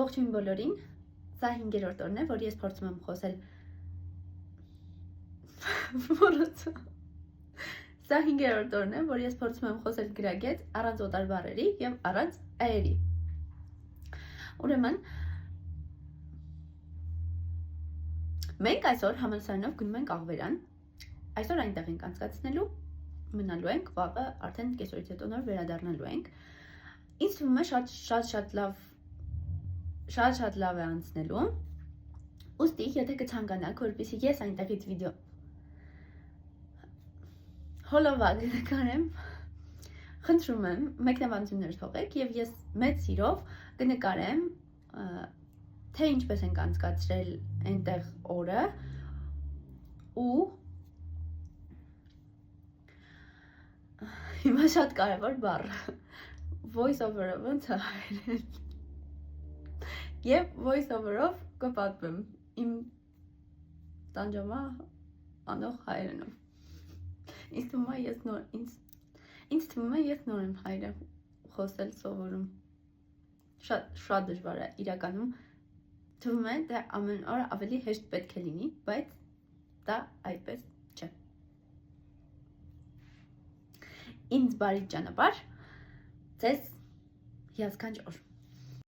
Ողջույն բոլորին, սա 5-րդ օրն է, որ ես փորձում եմ խոսել Սա 5-րդ օրն է, որ ես փորձում եմ խոսել գրագետ առանց օտար բառերի եւ առանց այերի։ Ուրեմն մենք այսօր համալսարանով գնում ենք Աղվերան։ Այսօր այնտեղ ենք անցկացնելու, մնալու ենք, վաղը արդեն կեսօրից հետո նոր վերադառնալու ենք։ Ինձ թվում է շատ լավ է անցնելու։ Ուստի, եթե կցանկանաք, որպեսզի ես այնտեղից վիդեո հոլովակ նկարեմ, խնդրում եմ, մեկնաբանություններ թողեք եւ ես մեծ սիրով կնկարեմ, թե ինչպես ենք անցկացրել այնտեղ օրը ու հիմա շատ կարևոր բառ voice over-ով ոնց է հայերեն եւ voice over-ով կպատմեմ իմ տանջամա անող հայերենով։ Ինձ թվում է ես նոր եմ հայերեն խոսել սովորում։ Շատ դժվար է իրականում։ Թվում է թե ամեն օր ավելի հեշտ պետք է լինի, բայց դա այդպես չէ։ Ինձ բարի ճանապարհ, ձեզ հիասքանչ օր։